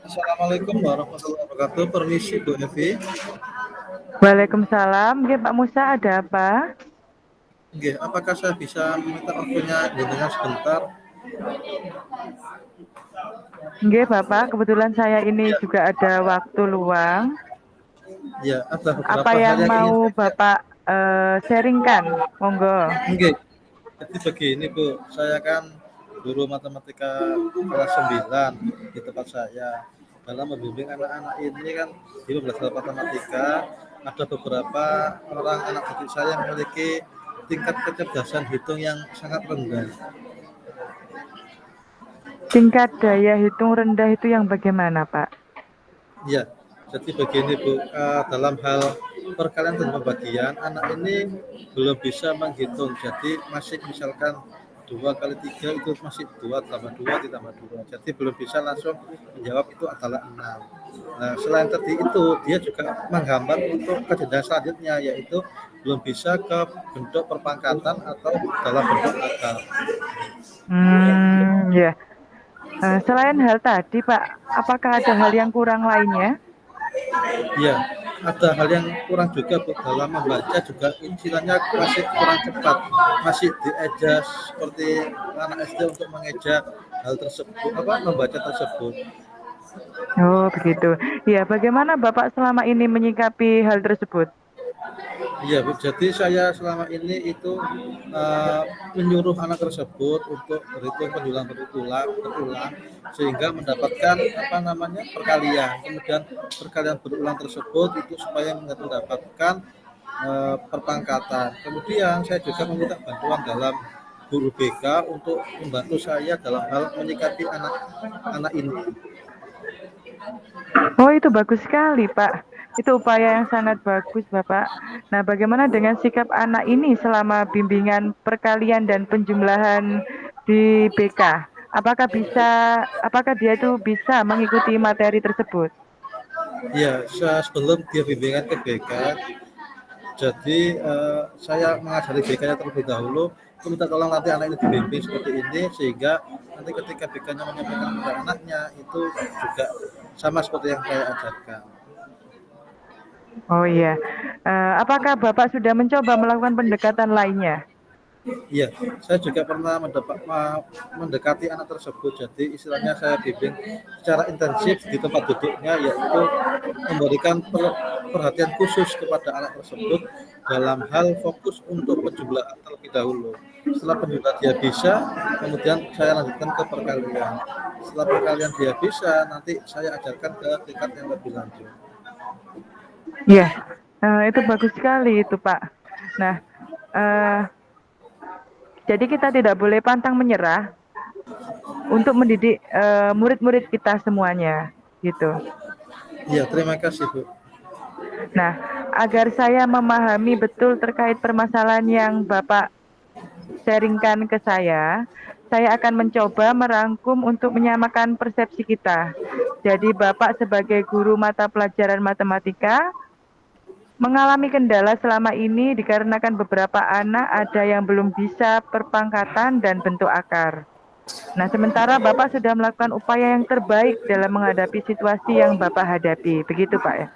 Assalamualaikum warahmatullahi wabarakatuh. Permisi Bu Evi. Waalaikumsalam. Nggih, Pak Musa, ada apa? Nggih, apakah saya bisa meminta waktunya jenengan sebentar? Nggih, Bapak, kebetulan saya ini Ya, juga ada waktu luang. ya, ada Apa beberapa hal yang yang ingin mau saya. Bapak sharingkan? Monggo. Nggih, jadi begini Bu, saya kan guru matematika kelas 9 di tempat saya. Dalam membimbing anak-anak ini kan di belajar matematika, ada beberapa orang anak didik saya yang memiliki tingkat kecerdasan hitung yang sangat rendah. Tingkat daya hitung rendah itu yang bagaimana, Pak? Ya, jadi begini Bu, dalam hal perkalian dan pembagian, anak ini belum bisa menghitung. Jadi masih misalkan 2 kali 3 itu masih 2 tambah 2 ditambah 2. Jadi belum bisa langsung menjawab itu adalah 6. Nah, selain tadi itu, dia juga menggambar untuk kejadian selanjutnya, yaitu belum bisa ke bentuk perpangkatan atau dalam bentuk akar. Ya. Selain hal tadi, Pak, apakah ada hal yang kurang lainnya? Iya, ada hal yang kurang juga Bu, dalam membaca juga istilahnya masih kurang cepat, masih dieja seperti anak SD untuk mengeja hal tersebut, apa membaca tersebut. Oh, begitu. Ya, bagaimana Bapak selama ini menyikapi hal tersebut? Iya Bu, jadi saya selama ini itu menyuruh anak tersebut untuk berhitung berulang sehingga mendapatkan apa namanya perkalian. Kemudian perkalian berulang tersebut itu supaya mendapatkan perpangkatan. Kemudian saya juga meminta bantuan dalam guru BK untuk membantu saya dalam hal menyikapi anak-anak ini. Oh, itu bagus sekali, Pak. Itu upaya yang sangat bagus, Bapak. Nah, bagaimana dengan sikap anak ini selama bimbingan perkalian dan penjumlahan di BK? Apakah dia itu bisa mengikuti materi tersebut? Ya, sebelum dia bimbingan ke BK, jadi saya mengajari BK-nya terlebih dahulu. Aku minta tolong nanti anak ini dibimbing seperti ini sehingga nanti ketika BK-nya menyampaikan kepada anaknya itu juga sama seperti yang saya ajarkan. Oh iya. Apakah Bapak sudah mencoba melakukan pendekatan lainnya? Iya, saya juga pernah mendekati anak tersebut. Jadi istilahnya saya bimbing secara intensif di tempat duduknya, yaitu memberikan perhatian khusus kepada anak tersebut dalam hal fokus untuk penjumlahan terlebih dahulu. Setelah penjumlahan dia bisa, kemudian saya lanjutkan ke perkalian. Setelah perkalian dia bisa, nanti saya ajarkan ke tingkat yang lebih lanjut. Iya, itu bagus sekali itu, Pak. Nah, eh, jadi kita tidak boleh pantang menyerah untuk mendidik murid-murid kita semuanya, gitu. Iya, terima kasih Bu. Nah, agar saya memahami betul terkait permasalahan yang Bapak sharingkan ke saya akan mencoba merangkum untuk menyamakan persepsi kita. Jadi Bapak sebagai guru mata pelajaran matematika mengalami kendala selama ini dikarenakan beberapa anak ada yang belum bisa perpangkatan dan bentuk akar. Nah, sementara Bapak sudah melakukan upaya yang terbaik dalam menghadapi situasi yang Bapak hadapi. Begitu, Pak ya?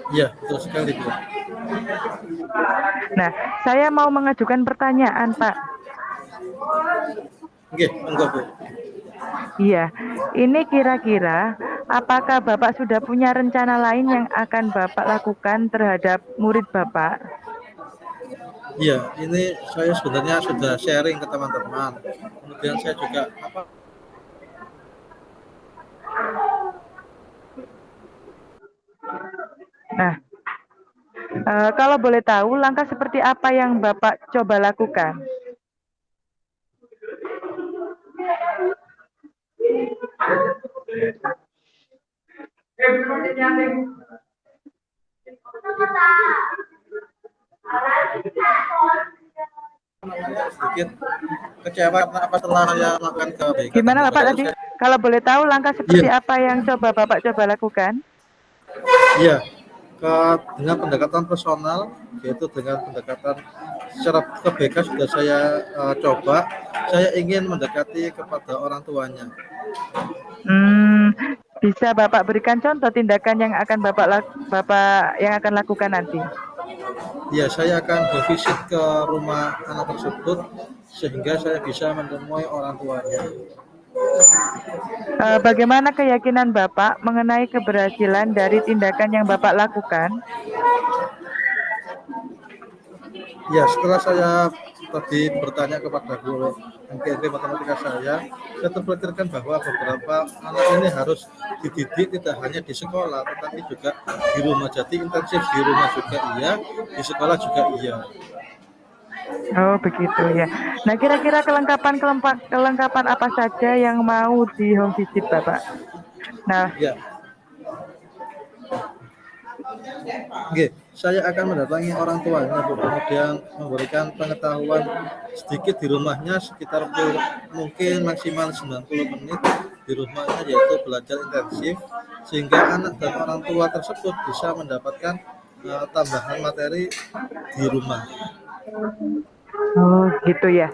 Iya, betul sekali Bu. Nah, saya mau mengajukan pertanyaan, Pak. Oke, monggo Bu. Iya, ini kira-kira apakah Bapak sudah punya rencana lain yang akan Bapak lakukan terhadap murid Bapak? Iya, ini saya sebenarnya sudah sharing ke teman-teman. Kemudian saya juga apa. Nah, kalau boleh tahu langkah seperti apa yang Bapak coba lakukan? Sedikit kecewa karena apa setelah saya lakukan ke BK dan Gimana Bapak berbagai tadi? saya. Kalau boleh tahu langkah Iya, seperti apa yang coba Bapak coba lakukan? iya, dengan pendekatan personal, yaitu dengan pendekatan secara ke BK sudah saya coba. Saya ingin mendekati kepada orang tuanya. Hmm, Bisa Bapak berikan contoh tindakan yang akan Bapak yang akan lakukan nanti? Ya, saya akan bervisit ke rumah anak tersebut sehingga saya bisa menemui orang tuanya. Bagaimana keyakinan Bapak mengenai keberhasilan dari tindakan yang Bapak lakukan? Ya, setelah saya tadi bertanya kepada guru MPLB matematika saya terpikirkan bahwa beberapa anak ini harus dididik tidak hanya di sekolah, tetapi juga di rumah. Jadi intensif di rumah juga iya, di sekolah juga iya. Oh, begitu ya. Nah, kira-kira kelengkapan apa saja yang mau di home visit Bapak? Nah, Ya, oke, saya akan mendatangi orang tuanya, Bu. Kemudian memberikan pengetahuan sedikit di rumahnya sekitar mungkin maksimal 90 menit di rumahnya, yaitu belajar intensif sehingga anak dan orang tua tersebut bisa mendapatkan tambahan materi di rumah. oh gitu ya.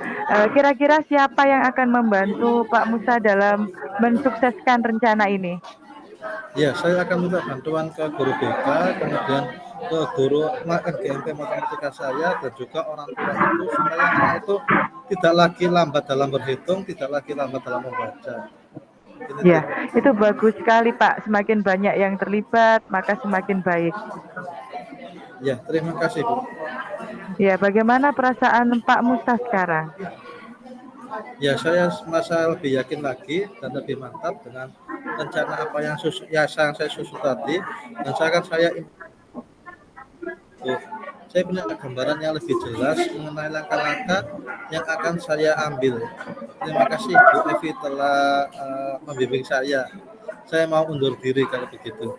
Kira-kira siapa yang akan membantu Pak Musa dalam mensukseskan rencana ini? Ya, saya akan minta bantuan ke guru BK, kemudian ke guru GMP matematika saya dan juga orang tua itu supaya anak itu tidak lagi lambat dalam berhitung, tidak lagi lambat dalam membaca. Ini Ya, tuh. itu bagus sekali Pak. Semakin banyak yang terlibat, maka semakin baik. Ya, terima kasih, Bu. Ya, bagaimana perasaan Pak Musa sekarang? Ya, saya merasa lebih yakin lagi dan lebih mantap dengan rencana apa yang saya susun tadi, dan saya punya gambaran yang lebih jelas mengenai langkah-langkah yang akan saya ambil. Terima kasih Bu Evi telah membimbing saya. Saya mau undur diri kalau begitu.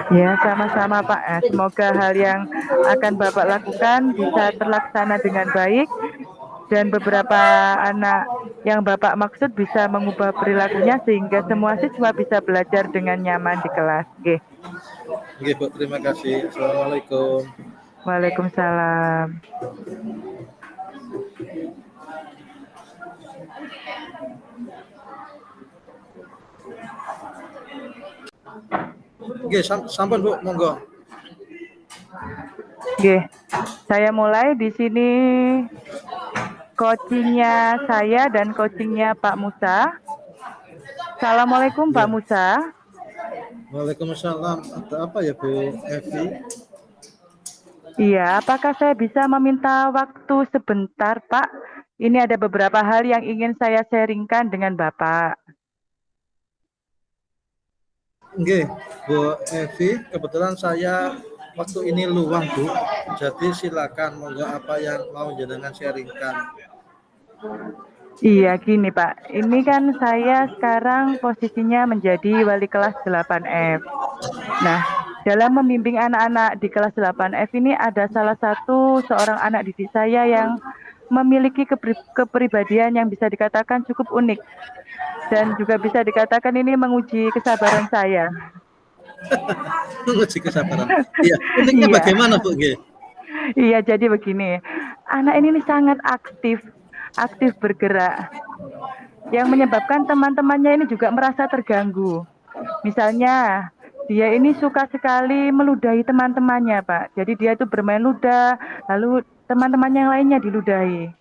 Ya, sama-sama Pak. Semoga hal yang akan Bapak lakukan bisa terlaksana dengan baik dan beberapa anak yang Bapak maksud bisa mengubah perilakunya sehingga semua siswa bisa belajar dengan nyaman di kelas. Oke. Oke, Bu, terima kasih. Assalamualaikum. Waalaikumsalam. Oke, sampun Bu, monggo. Oke. Saya mulai di sini coachingnya saya dan coachingnya Pak Musa. Assalamualaikum Pak Ya. Musa. Waalaikumsalam. Ada apa ya Bu Evi? Iya, apakah saya bisa meminta waktu sebentar, Pak? Ini ada beberapa hal yang ingin saya sharingkan dengan Bapak. Oke, Bu Evi, kebetulan saya waktu ini luang Bu, jadi silakan monggo apa yang mau jenengan sharingkan. Iya, gini Pak. Ini kan saya sekarang posisinya menjadi wali kelas 8F. Nah, dalam membimbing anak-anak di kelas 8F ini ada salah satu seorang anak didik saya yang memiliki kepribadian yang bisa dikatakan cukup unik. Dan juga bisa dikatakan ini menguji kesabaran saya. Menguji kesabaran. Iya, uniknya Iya, bagaimana Bu G? iya jadi begini, anak ini nih sangat aktif bergerak, yang menyebabkan teman-temannya ini juga merasa terganggu. Misalnya, dia ini suka sekali meludahi teman-temannya, Pak. Jadi dia itu bermain ludah, lalu teman-teman yang lainnya diludahi.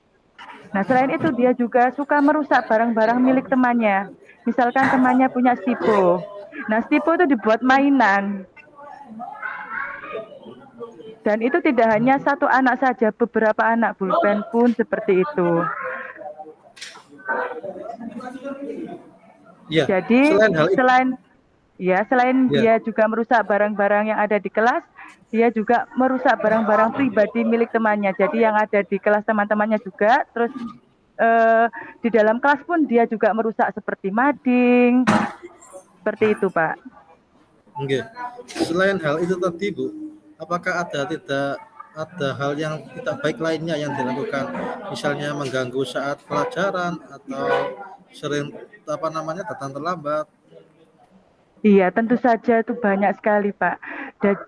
Nah, selain itu dia juga suka merusak barang-barang milik temannya. Misalkan temannya punya stipo. Nah, stipo itu dibuat mainan. Dan itu tidak hanya satu anak saja, beberapa anak pulpen pun seperti itu. Ya, Jadi selain hal itu, selain ya, dia juga merusak barang-barang yang ada di kelas, dia juga merusak barang-barang pribadi milik temannya. Jadi yang ada di kelas teman-temannya juga, terus di dalam kelas pun dia juga merusak seperti mading, seperti itu, Pak. oke. Selain hal itu tadi Bu, apakah tidak ada hal yang tidak baik lainnya yang dilakukan, misalnya mengganggu saat pelajaran atau sering datang terlambat? Iya, tentu saja itu banyak sekali, Pak.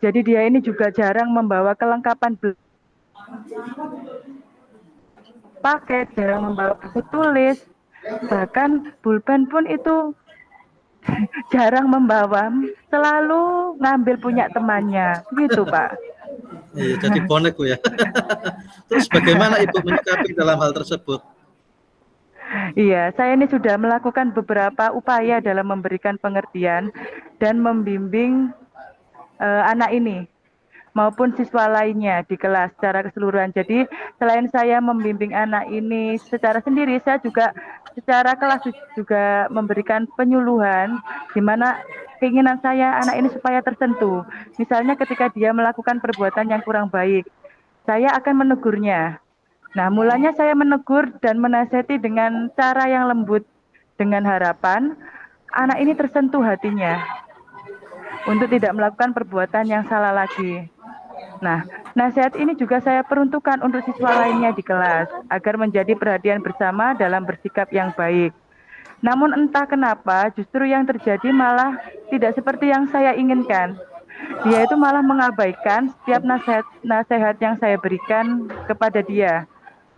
Jadi dia ini juga jarang membawa kelengkapan paket, jarang membawa buku tulis, bahkan pulpen pun itu jarang membawa, selalu ngambil punya temannya, gitu Pak. Iya, jadi bonek Bu ya. Terus bagaimana Ibu menyikapi dalam hal tersebut? Iya, saya ini sudah melakukan beberapa upaya dalam memberikan pengertian dan membimbing anak ini maupun siswa lainnya di kelas secara keseluruhan. Jadi selain saya membimbing anak ini secara sendiri, saya juga secara kelas juga memberikan penyuluhan di mana keinginan saya anak ini supaya tersentuh. Misalnya ketika dia melakukan perbuatan yang kurang baik, saya akan menegurnya. Nah, mulanya saya menegur dan menasihati dengan cara yang lembut dengan harapan anak ini tersentuh hatinya untuk tidak melakukan perbuatan yang salah lagi. Nah, nasihat ini juga saya peruntukkan untuk siswa lainnya di kelas agar menjadi perhatian bersama dalam bersikap yang baik. Namun entah kenapa justru yang terjadi malah tidak seperti yang saya inginkan. Dia itu malah mengabaikan setiap nasihat yang saya berikan kepada dia.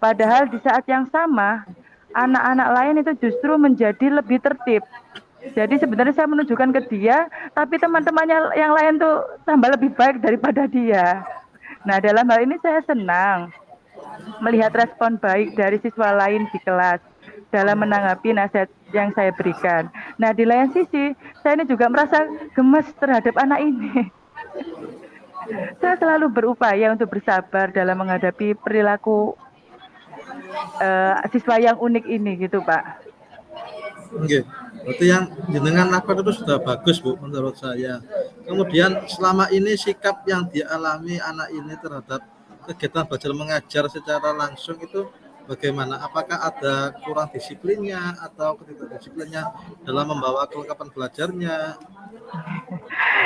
Padahal di saat yang sama, anak-anak lain itu justru menjadi lebih tertib. Jadi sebenarnya saya menunjukkan ke dia, tapi teman-temannya yang lain tuh tambah lebih baik daripada dia. Nah, dalam hal ini saya senang melihat respon baik dari siswa lain di kelas dalam menanggapi nasihat yang saya berikan. Nah, di lain sisi, saya ini juga merasa gemes terhadap anak ini. Saya selalu berupaya untuk bersabar dalam menghadapi perilaku siswa yang unik ini gitu, Pak. Oke, berarti yang jenengan lakukan itu sudah bagus Bu menurut saya. Kemudian selama ini sikap yang dialami anak ini terhadap kegiatan belajar mengajar secara langsung itu bagaimana? Apakah ada kurang disiplinnya atau ketidakdisiplinnya dalam membawa kelengkapan belajarnya?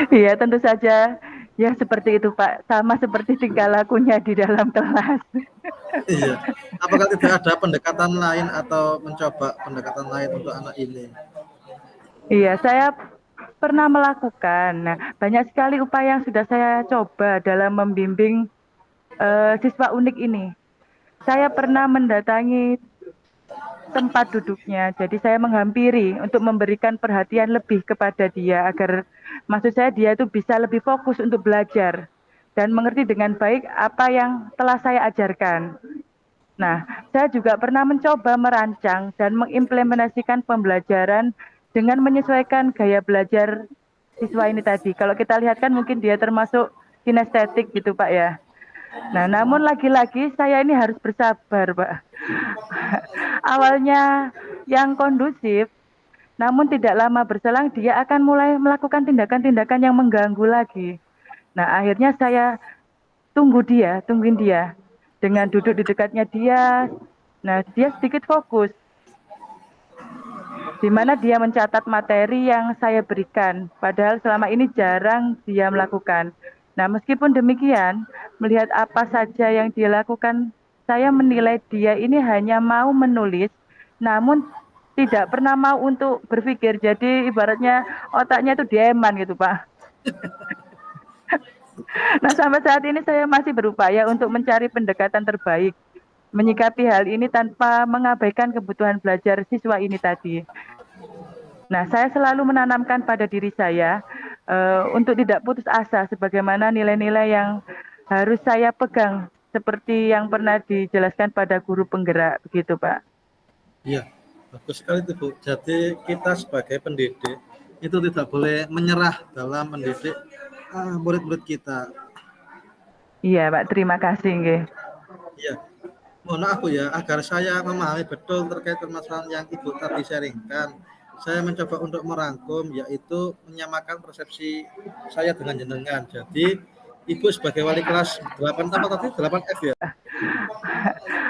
Iya, tentu saja. Ya, seperti itu, Pak. Sama seperti tingkah lakunya di dalam kelas. Iya. Apakah tidak ada pendekatan lain atau mencoba pendekatan lain untuk anak ini? Iya, saya pernah melakukan. Nah, banyak sekali upaya yang sudah saya coba dalam membimbing siswa unik ini. Saya pernah mendatangi tempat duduknya, jadi saya menghampiri untuk memberikan perhatian lebih kepada dia agar maksud saya dia itu bisa lebih fokus untuk belajar dan mengerti dengan baik apa yang telah saya ajarkan. Nah, saya juga pernah mencoba merancang dan mengimplementasikan pembelajaran dengan menyesuaikan gaya belajar siswa ini tadi. Kalau kita lihat kan mungkin dia termasuk kinestetik gitu Pak ya. Nah, namun lagi-lagi saya ini harus bersabar Pak. Awalnya yang kondusif, namun tidak lama berselang dia akan mulai melakukan tindakan-tindakan yang mengganggu lagi. Nah, akhirnya saya tungguin dia dengan duduk di dekatnya dia. Nah, dia sedikit fokus di mana dia mencatat materi yang saya berikan, padahal selama ini jarang dia melakukan. Nah, meskipun demikian, melihat apa saja yang dia lakukan, saya menilai dia ini hanya mau menulis, namun tidak pernah mau untuk berpikir. Jadi ibaratnya otaknya itu dieman gitu, Pak. Nah, sampai saat ini saya masih berupaya untuk mencari pendekatan terbaik, menyikapi hal ini tanpa mengabaikan kebutuhan belajar siswa ini tadi. Nah, saya selalu menanamkan pada diri saya untuk tidak putus asa sebagaimana nilai-nilai yang harus saya pegang seperti yang pernah dijelaskan pada guru penggerak, begitu Pak. Iya, bagus sekali itu Bu. Jadi kita sebagai pendidik itu tidak boleh menyerah dalam mendidik murid-murid kita. Iya Pak, terima kasih. Nggih. Iya. Mohon maaf Bu ya, agar saya memahami betul terkait permasalahan yang Ibu tadi sharingkan. Saya mencoba untuk merangkum, yaitu menyamakan persepsi saya dengan jenengan. Jadi Ibu sebagai wali kelas 8 apa tadi? 8F ya?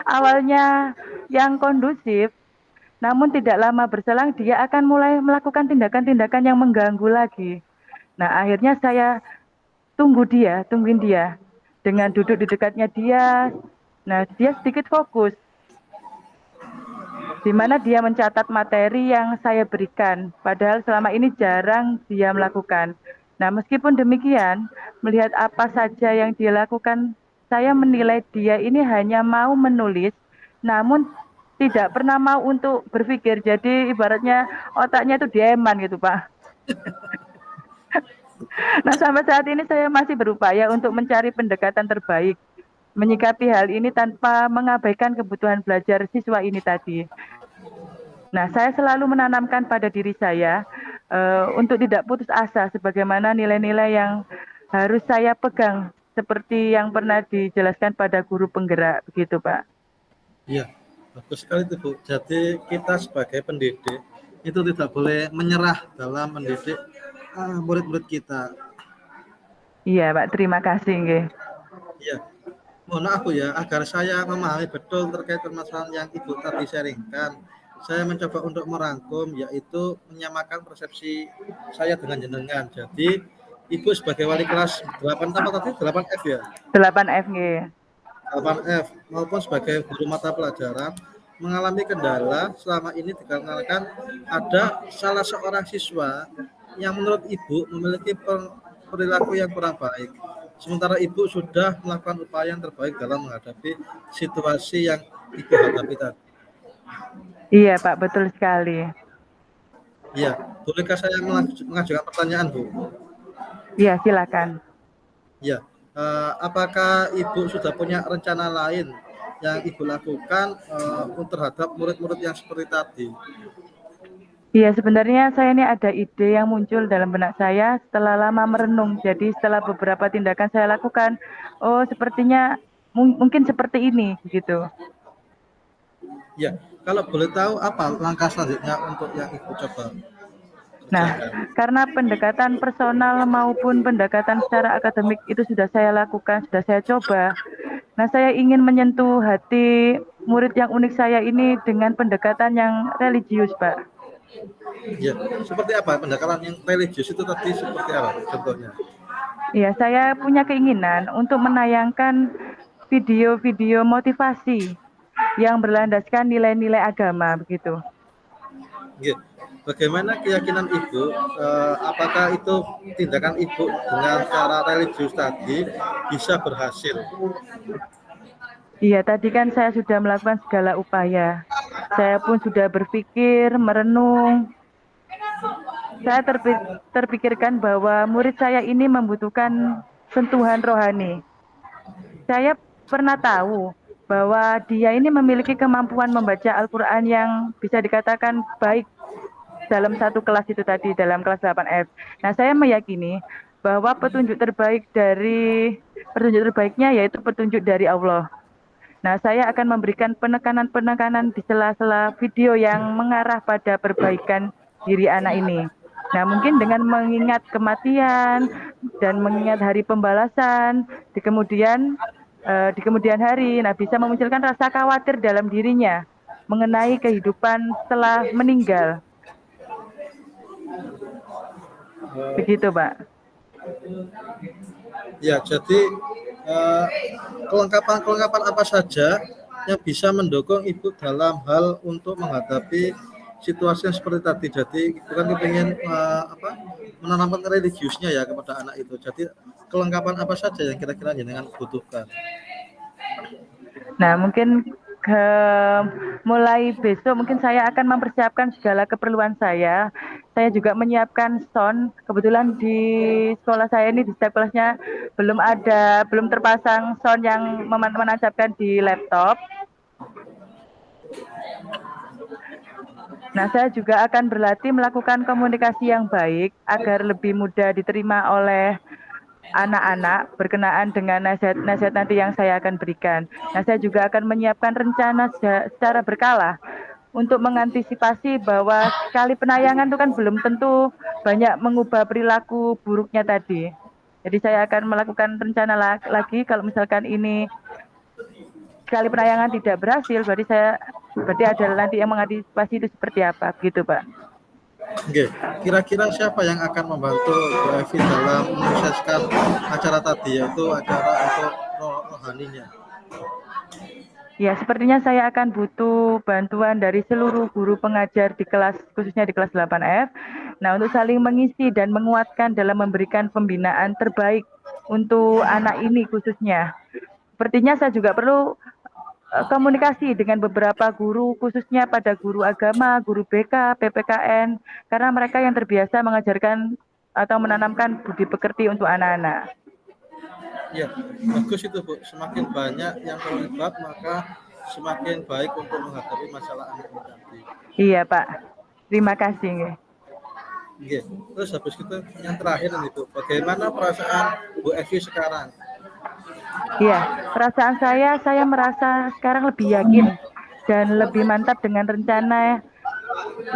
Awalnya yang kondusif, namun tidak lama berselang dia akan mulai melakukan tindakan-tindakan yang mengganggu lagi. Nah, akhirnya saya tungguin dia dengan duduk di dekatnya dia. Nah, dia sedikit fokus di mana dia mencatat materi yang saya berikan, padahal selama ini jarang dia melakukan. Nah, meskipun demikian, melihat apa saja yang dia lakukan, saya menilai dia ini hanya mau menulis, namun tidak pernah mau untuk berpikir. Jadi ibaratnya otaknya itu dieman gitu, Pak. Nah, sampai saat ini saya masih berupaya untuk mencari pendekatan terbaik, menyikapi hal ini tanpa mengabaikan kebutuhan belajar siswa ini tadi. Nah, saya selalu menanamkan pada diri saya untuk tidak putus asa, sebagaimana nilai-nilai yang harus saya pegang, seperti yang pernah dijelaskan pada guru penggerak, begitu Pak. Iya, bagus sekali itu Bu. Jadi kita sebagai pendidik itu tidak boleh menyerah dalam mendidik murid-murid kita. Iya Pak, terima kasih. Nggih. Iya, mohon maaf Bu ya, agar saya memahami betul terkait permasalahan yang Ibu tadi sharingkan. Saya mencoba untuk merangkum, yaitu menyamakan persepsi saya dengan jenengan. Jadi, Ibu sebagai wali kelas 8 apa tadi? 8F ya? 8F nggih. 8F maupun sebagai guru mata pelajaran mengalami kendala selama ini dikarenakan ada salah seorang siswa yang menurut Ibu memiliki perilaku yang kurang baik. Sementara Ibu sudah melakukan upaya yang terbaik dalam menghadapi situasi yang Ibu hadapi tadi. Iya Pak, betul sekali. Iya, bolehkah saya mengajukan pertanyaan, Bu? Iya, silakan. Ya, apakah Ibu sudah punya rencana lain yang Ibu lakukan terhadap murid-murid yang seperti tadi? Iya, sebenarnya saya ini ada ide yang muncul dalam benak saya setelah lama merenung. Jadi setelah beberapa tindakan saya lakukan, oh sepertinya mungkin seperti ini, gitu. Ya, kalau boleh tahu apa langkah selanjutnya untuk yang Ibu coba Nah, kerjakan? karena pendekatan personal maupun pendekatan secara akademik itu sudah saya lakukan, sudah saya coba. Nah, saya ingin menyentuh hati murid yang unik saya ini dengan pendekatan yang religius, Pak. Ya, seperti apa pendekatan yang religius itu tadi seperti apa contohnya? Ya, saya punya keinginan untuk menayangkan video-video motivasi yang berlandaskan nilai-nilai agama, begitu. Ya. Bagaimana keyakinan Ibu? Apakah itu tindakan Ibu dengan cara religius tadi bisa berhasil? Iya, tadi kan saya sudah melakukan segala upaya. Saya pun sudah berpikir, merenung. Saya terpikirkan bahwa murid saya ini membutuhkan sentuhan rohani. Saya pernah tahu bahwa dia ini memiliki kemampuan membaca Al-Quran yang bisa dikatakan baik dalam satu kelas itu tadi, dalam kelas 8F. Nah, saya meyakini bahwa petunjuk terbaiknya yaitu petunjuk dari Allah. Nah, saya akan memberikan penekanan-penekanan di sela-sela video yang mengarah pada perbaikan diri anak ini. Nah, mungkin dengan mengingat kematian dan mengingat hari pembalasan di kemudian hari, nah bisa memunculkan rasa khawatir dalam dirinya mengenai kehidupan setelah meninggal. Begitu, Pak. Ya, jadi kelengkapan apa saja yang bisa mendukung Ibu dalam hal untuk menghadapi situasi yang seperti tadi. Jadi Ibu kan ingin menanamkan religiusnya ya kepada anak itu. Jadi kelengkapan apa saja yang kira-kira jenengan butuhkan? Nah, mungkin mulai besok mungkin saya akan mempersiapkan segala keperluan saya. Saya juga menyiapkan sound. Kebetulan di sekolah saya ini di setiap kelasnya belum terpasang sound yang menancapkan di laptop. Nah, saya juga akan berlatih melakukan komunikasi yang baik agar lebih mudah diterima oleh anak-anak berkenaan dengan nasihat-nasihat nanti yang saya akan berikan. Nah, saya juga akan menyiapkan rencana secara berkala untuk mengantisipasi bahwa sekali penayangan itu kan belum tentu banyak mengubah perilaku buruknya tadi. Jadi saya akan melakukan rencana lagi kalau misalkan ini sekali penayangan tidak berhasil, berarti ada nanti yang mengantisipasi itu seperti apa, gitu Pak. Oke, kira-kira siapa yang akan membantu Bu Evi dalam menyukseskan acara tadi, yaitu acara untuk rohaninya? Ya, sepertinya saya akan butuh bantuan dari seluruh guru pengajar di kelas, khususnya di kelas 8F. Nah, untuk saling mengisi dan menguatkan dalam memberikan pembinaan terbaik untuk anak ini khususnya. Sepertinya saya juga perlu komunikasi dengan beberapa guru, khususnya pada guru agama, guru BK, PPKN, karena mereka yang terbiasa mengajarkan atau menanamkan budi pekerti untuk anak-anak. Ya, bagus itu Bu. Semakin banyak yang terlibat, maka semakin baik untuk menghadapi masalah anak ini nanti. Iya Pak, terima kasih. Nggih. Iya. Terus habis itu yang terakhir nih Bu, bagaimana perasaan Bu Evi sekarang? Iya, perasaan saya merasa sekarang lebih yakin dan lebih mantap dengan rencana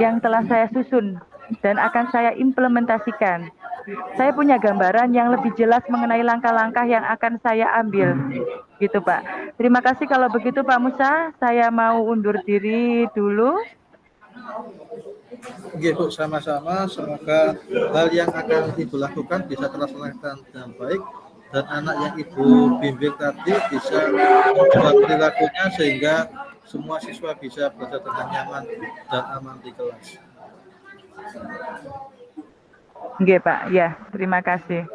yang telah saya susun dan akan saya implementasikan. Saya punya gambaran yang lebih jelas mengenai langkah-langkah yang akan saya ambil. Gitu Pak. Terima kasih kalau begitu Pak Musa, saya mau undur diri dulu. Oke Bu, sama-sama. Semoga hal yang akan Ibu lakukan bisa terlaksana dengan baik dan anak yang Ibu bimbing tadi bisa mengubah perilakunya sehingga semua siswa bisa belajar dengan nyaman dan aman di kelas. Nggih Pak, ya terima kasih.